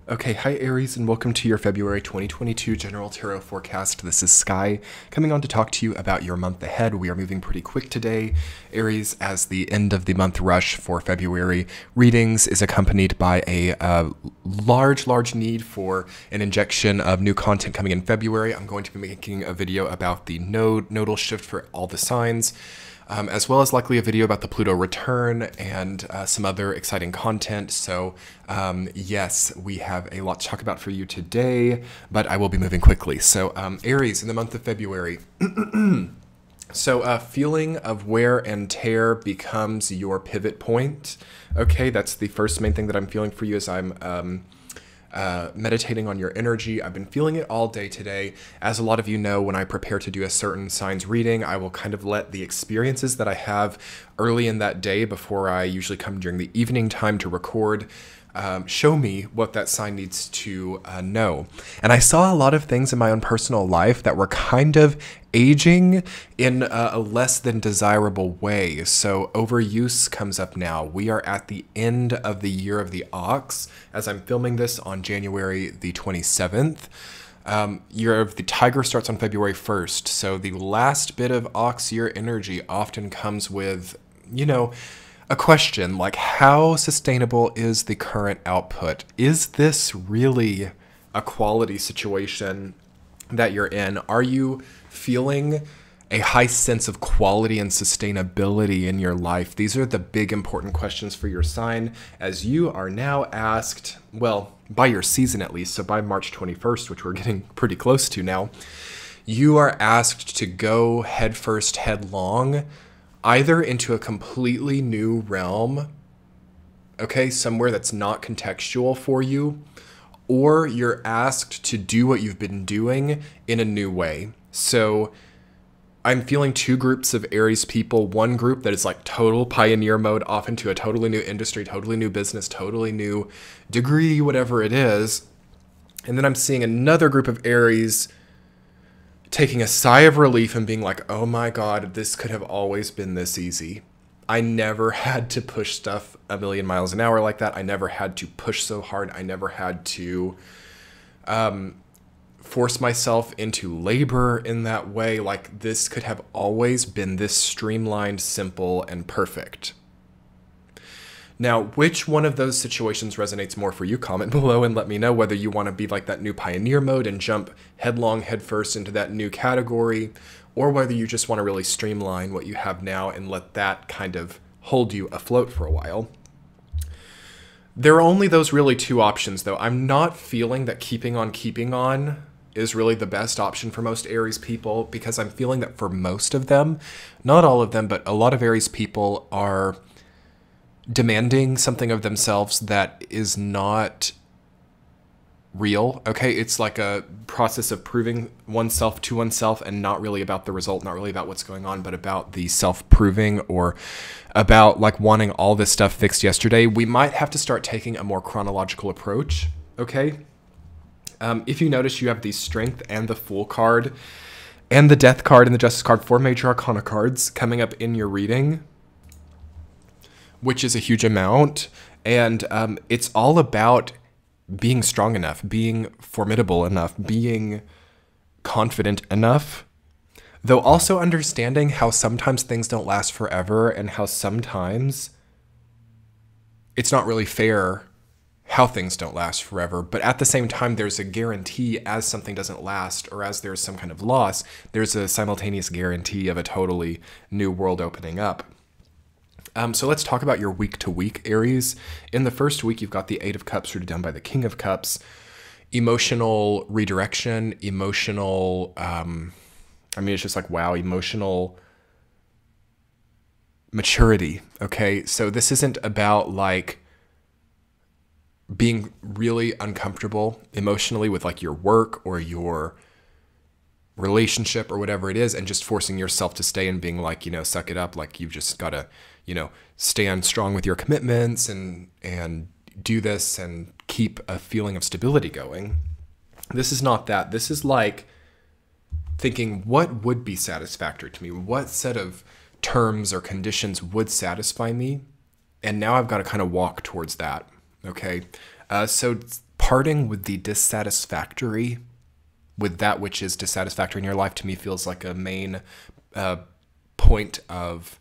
Okay, hi Aries, and welcome to your February 2022 General Tarot Forecast. This is Sky, coming on to talk to you about your month ahead. We are moving pretty quick today, Aries, as the end of the month rush for February readings is accompanied by a large need for an injection of new content coming in February. I'm going to be making a video about the nodal shift for all the signs. As well as likely a video about the Pluto return and some other exciting content. So yes, we have a lot to talk about for you today, but I will be moving quickly. So Aries, in the month of February. So feeling of wear and tear becomes your pivot point. Okay, that's the first main thing that I'm feeling for you as I'm meditating on your energy. I've been feeling it all day today. As a lot of you know, when I prepare to do a certain signs reading, I will kind of let the experiences that I have early in that day before I usually come during the evening time to record show me what that sign needs to know. And I saw a lot of things in my own personal life that were kind of aging in a less than desirable way. So overuse comes up now. We are at the end of the year of the ox as I'm filming this on January the 27th. Year of the tiger starts on February 1st. So the last bit of ox year energy often comes with, a question like, how sustainable is the current output? Is this really a quality situation that you're in? Are you feeling a high sense of quality and sustainability in your life? These are the big important questions for your sign as you are now asked, well, by your season at least, so by March 21st, which we're getting pretty close to now, you are asked to go headfirst, headlong, either into a completely new realm, okay, somewhere that's not contextual for you, or you're asked to do what you've been doing in a new way. So I'm feeling two groups of Aries people. One group that is like total pioneer mode, off into a totally new industry, totally new business, totally new degree, whatever it is. And then I'm seeing another group of Aries taking a sigh of relief and being like, oh my God, this could have always been this easy. I never had to push stuff a million miles an hour like that. I never had to push so hard. I never had to force myself into labor in that way. Like, this could have always been this streamlined, simple, and perfect. Now, which one of those situations resonates more for you? Comment below and let me know whether you want to be like that new pioneer mode and jump headlong headfirst into that new category, or whether you just want to really streamline what you have now and let that kind of hold you afloat for a while. There are only those really two options, though. I'm not feeling that keeping on is really the best option for most Aries people, because I'm feeling that for most of them, not all of them, but a lot of Aries people are demanding something of themselves that is not real. Okay, it's like a process of proving oneself to oneself and not really about the result, not really about what's going on, but about the self-proving, or about like wanting all this stuff fixed yesterday. We might have to start taking a more chronological approach, okay? If you notice, you have the Strength and the Fool card and the Death card and the Justice card, 4 major arcana cards coming up in your reading, which is a huge amount. And it's all about being strong enough, being formidable enough, being confident enough, though also understanding how sometimes things don't last forever and how sometimes it's not really fair how things don't last forever. But at the same time, there's a guarantee as something doesn't last, or as there's some kind of loss, there's a simultaneous guarantee of a totally new world opening up. So let's talk about your week-to-week Aries. In the first week, you've got the 8 of Cups rooted down by the King of Cups. Emotional redirection, emotional, it's just like, wow, emotional maturity, okay? So this isn't about like being really uncomfortable emotionally with like your work or your relationship or whatever it is, and just forcing yourself to stay and being like, suck it up. Like, you've just got to, stand strong with your commitments and do this and keep a feeling of stability going. This is not that. This is like thinking, what would be satisfactory to me? What set of terms or conditions would satisfy me? And now I've got to kind of walk towards that. Okay. So parting with the dissatisfactory, with that which is dissatisfactory in your life, to me feels like a main point of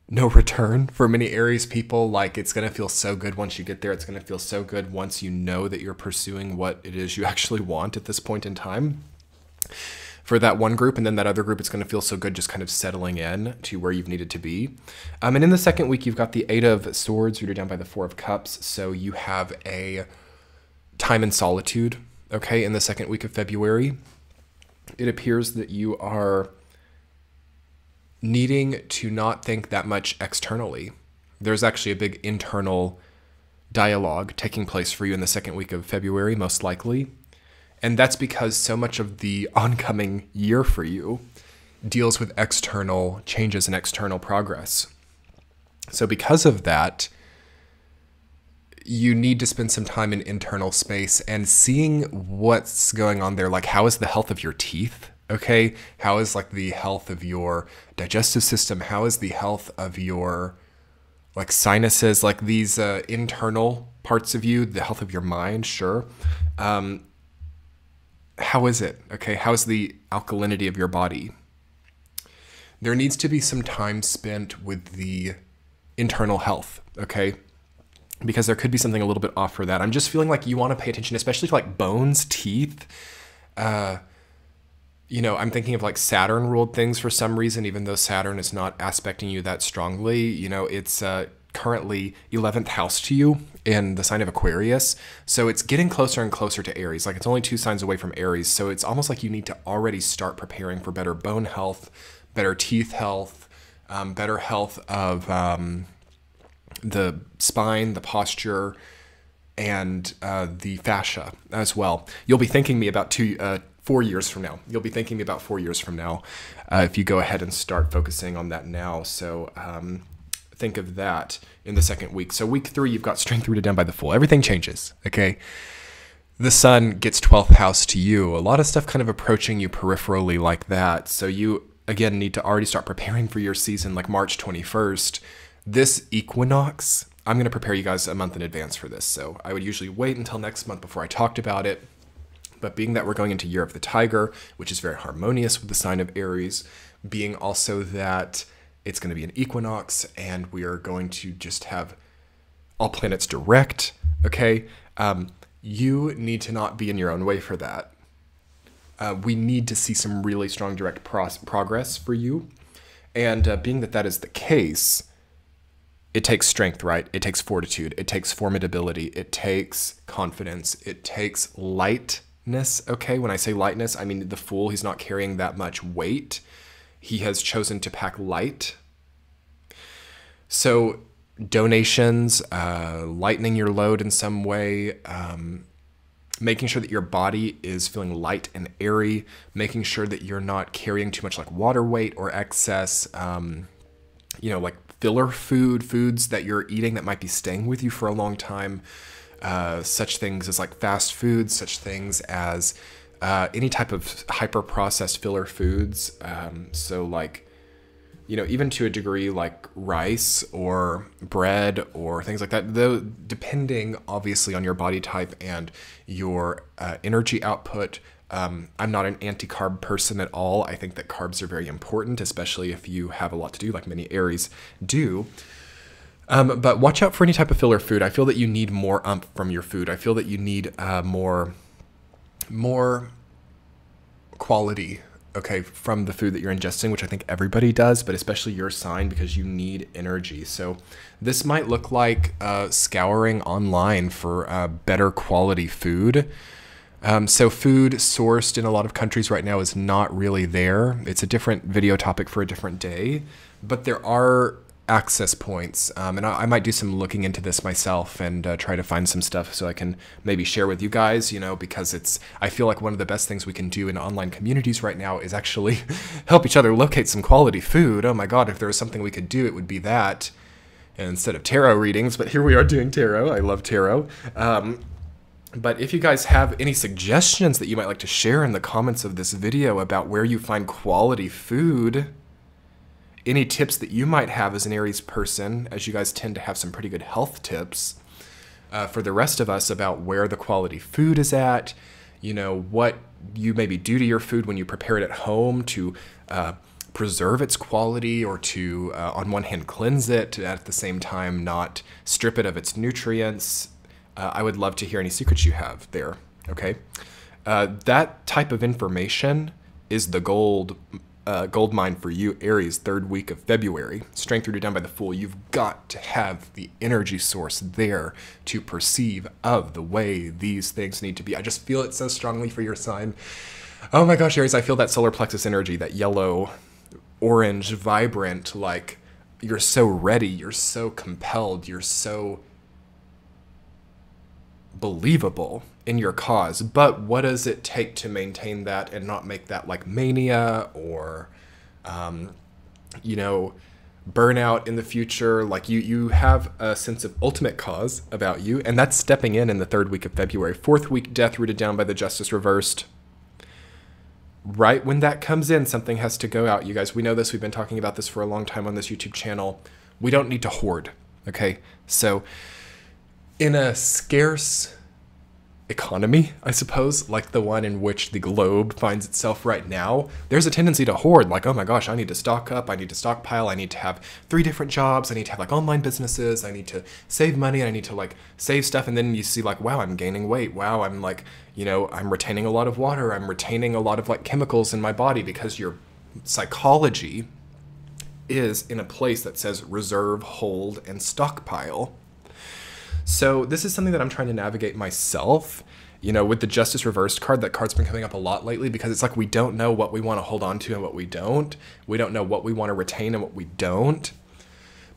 no return for many Aries people. Like, it's going to feel so good once you get there. It's going to feel so good once you know that you're pursuing what it is you actually want at this point in time. For that one group, and then that other group, it's going to feel so good just kind of settling in to where you've needed to be. And in the second week, you've got the 8 of Swords rooted down by the 4 of Cups. So you have a time in solitude, okay, in the second week of February. It appears that you are needing to not think that much externally. There's actually a big internal dialogue taking place for you in the second week of February, most likely. And that's because so much of the oncoming year for you deals with external changes and external progress. So because of that, you need to spend some time in internal space and seeing what's going on there. Like, how is the health of your teeth? Okay, how is like the health of your digestive system? How is the health of your like sinuses? Like these internal parts of you, the health of your mind, sure. How is it? Okay, how is the alkalinity of your body? There needs to be some time spent with the internal health, okay? Because there could be something a little bit off for that. I'm just feeling like you want to pay attention, especially to like bones, teeth, you know, I'm thinking of like Saturn ruled things for some reason, even though Saturn is not aspecting you that strongly. You know, it's currently 11th house to you in the sign of Aquarius. So it's getting closer and closer to Aries. Like, it's only 2 signs away from Aries. So it's almost like you need to already start preparing for better bone health, better teeth health, better health of the spine, the posture, and the fascia as well. You'll be thanking me about 4 years from now. You'll be thanking me about 4 years from now if you go ahead and start focusing on that now. So think of that in the second week. So week 3, you've got strength rooted down by the Fool. Everything changes, okay? The sun gets 12th house to you. A lot of stuff kind of approaching you peripherally like that. So you, again, need to already start preparing for your season like March 21st. This equinox, I'm going to prepare you guys a month in advance for this. So I would usually wait until next month before I talked about it. But being that we're going into Year of the Tiger, which is very harmonious with the sign of Aries, being also that it's going to be an equinox and we are going to just have all planets direct, okay? You need to not be in your own way for that. We need to see some really strong direct progress for you. And being that that is the case, it takes strength, right? It takes fortitude. It takes formidability. It takes confidence. It takes lightness. Okay, when I say lightness, I mean the Fool. He's not carrying that much weight. He has chosen to pack light. So donations, lightening your load in some way, making sure that your body is feeling light and airy, making sure that you're not carrying too much like water weight or excess, you know, like filler foods that you're eating that might be staying with you for a long time. Such things as like fast foods, such things as any type of hyper-processed filler foods. So like, you know, even to a degree like rice or bread or things like that, though, depending obviously on your body type and your energy output. I'm not an anti-carb person at all. I think that carbs are very important, especially if you have a lot to do, like many Aries do. But watch out for any type of filler food. I feel that you need more oomph from your food. I feel that you need more quality, okay, from the food that you're ingesting, which I think everybody does, but especially your sign, because you need energy. So this might look like scouring online for better quality food. So food sourced in a lot of countries right now is not really there. It's a different video topic for a different day, but there are access points. And I might do some looking into this myself and try to find some stuff so I can maybe share with you guys, you know, because I feel like one of the best things we can do in online communities right now is actually help each other locate some quality food. Oh my God, if there was something we could do, it would be that, and instead of tarot readings, but here we are doing tarot. I love tarot. But if you guys have any suggestions that you might like to share in the comments of this video about where you find quality food, any tips that you might have as an Aries person, as you guys tend to have some pretty good health tips, for the rest of us about where the quality food is at, you know, what you maybe do to your food when you prepare it at home to preserve its quality, or to, on one hand, cleanse it, at the same time not strip it of its nutrients. I would love to hear any secrets you have there, okay? That type of information is the gold mine for you, Aries, third week of February. Strength rooted down by the Fool. You've got to have the energy source there to perceive of the way these things need to be. I just feel it so strongly for your sign. Oh my gosh, Aries, I feel that solar plexus energy, that yellow, orange, vibrant, like you're so ready, you're so compelled, you're so believable in your cause. But what does it take to maintain that and not make that like mania or, you know, burnout in the future? Like you have a sense of ultimate cause about you, and that's stepping in the third week of February. Fourth week, death rooted down by the Justice reversed. Right when that comes in, something has to go out. You guys, we know this. We've been talking about this for a long time on this YouTube channel. We don't need to hoard, okay? So in a scarce economy, I suppose, like the one in which the globe finds itself right now, there's a tendency to hoard. Like, oh my gosh, I need to stock up, I need to stockpile, I need to have 3 different jobs, I need to have like online businesses, I need to save money, I need to like save stuff. And then you see like, wow, I'm gaining weight. Wow, I'm like, you know, I'm retaining a lot of water, I'm retaining a lot of like chemicals in my body, because your psychology is in a place that says reserve, hold, and stockpile. So this is something that I'm trying to navigate myself. You know, with the Justice reversed card, that card's been coming up a lot lately, because it's like we don't know what we want to hold on to and what we don't. We don't know what we want to retain and what we don't,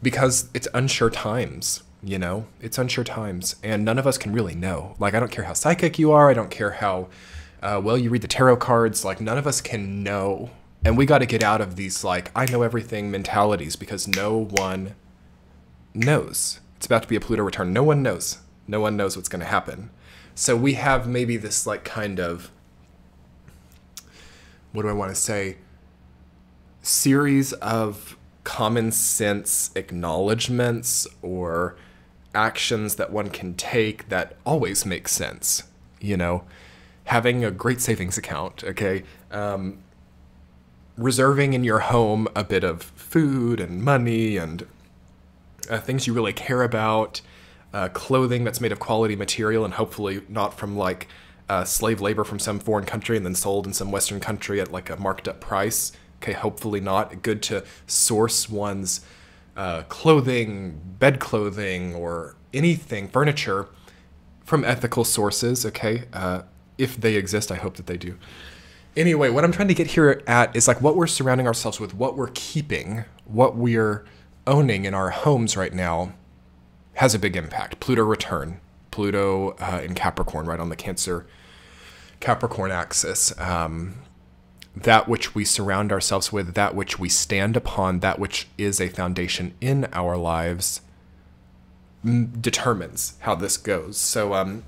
because it's unsure times, you know? It's unsure times, and none of us can really know. Like, I don't care how psychic you are. I don't care how well you read the tarot cards. Like, none of us can know. And we got to get out of these, like, I know everything mentalities, because no one knows. It's about to be a Pluto return. No one knows. No one knows what's going to happen. So we have maybe this like kind of, what do I want to say, series of common sense acknowledgments or actions that one can take that always make sense. You know, having a great savings account, okay? Reserving in your home a bit of food and money and things you really care about, clothing that's made of quality material and hopefully not from like slave labor from some foreign country and then sold in some Western country at like a marked up price. Okay, hopefully not. Good to source one's clothing, bed clothing, or anything, furniture, from ethical sources, okay? If they exist, I hope that they do. Anyway, what I'm trying to get here at is like what we're surrounding ourselves with, what we're keeping, what we're owning in our homes right now has a big impact. Pluto return. Pluto in Capricorn, right on the Cancer-Capricorn axis. That which we surround ourselves with, that which we stand upon, that which is a foundation in our lives, determines how this goes. So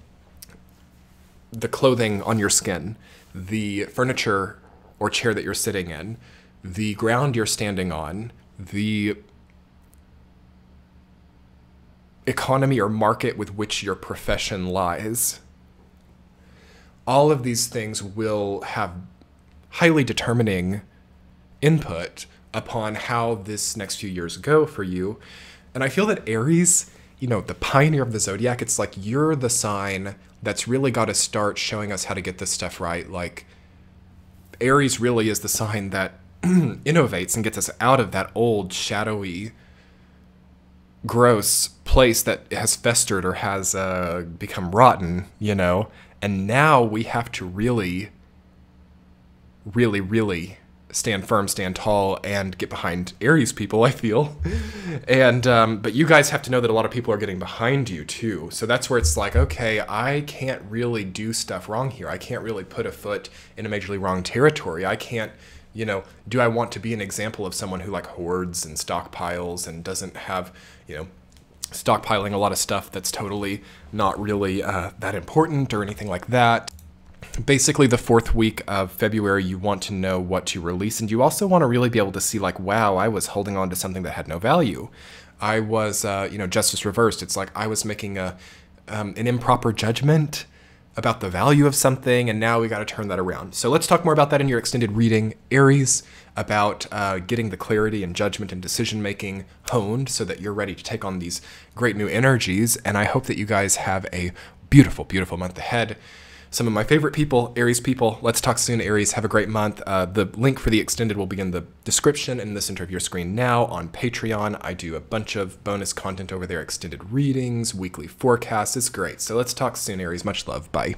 the clothing on your skin, the furniture or chair that you're sitting in, the ground you're standing on, the economy or market with which your profession lies, all of these things will have highly determining input upon how this next few years go for you. And I feel that Aries, you know, the pioneer of the zodiac, it's like you're the sign that's really got to start showing us how to get this stuff right. Like, Aries really is the sign that innovates and gets us out of that old, shadowy, gross place that has festered or has become rotten, you know? And now we have to really, really, really stand firm, stand tall, and get behind Aries people, I feel. And but you guys have to know that a lot of people are getting behind you too. So that's where it's like, okay, I can't really do stuff wrong here. I can't really put a foot in a majorly wrong territory. I can't, you know, do I want to be an example of someone who like hoards and stockpiles and doesn't have, you know, stockpiling a lot of stuff that's totally not really that important or anything like that. Basically, the fourth week of February, you want to know what to release, and you also want to really be able to see like, wow, I was holding on to something that had no value. I was, you know, Justice reversed. It's like I was making a an improper judgment about the value of something, and now we got to turn that around. So let's talk more about that in your extended reading, Aries, about getting the clarity and judgment and decision making honed so that you're ready to take on these great new energies. And I hope that you guys have a beautiful, beautiful month ahead. Some of my favorite people, Aries people. Let's talk soon, Aries. Have a great month. The link for the extended will be in the description in the center of your screen now on Patreon. I do a bunch of bonus content over there, extended readings, weekly forecasts. It's great. So let's talk soon, Aries. Much love. Bye.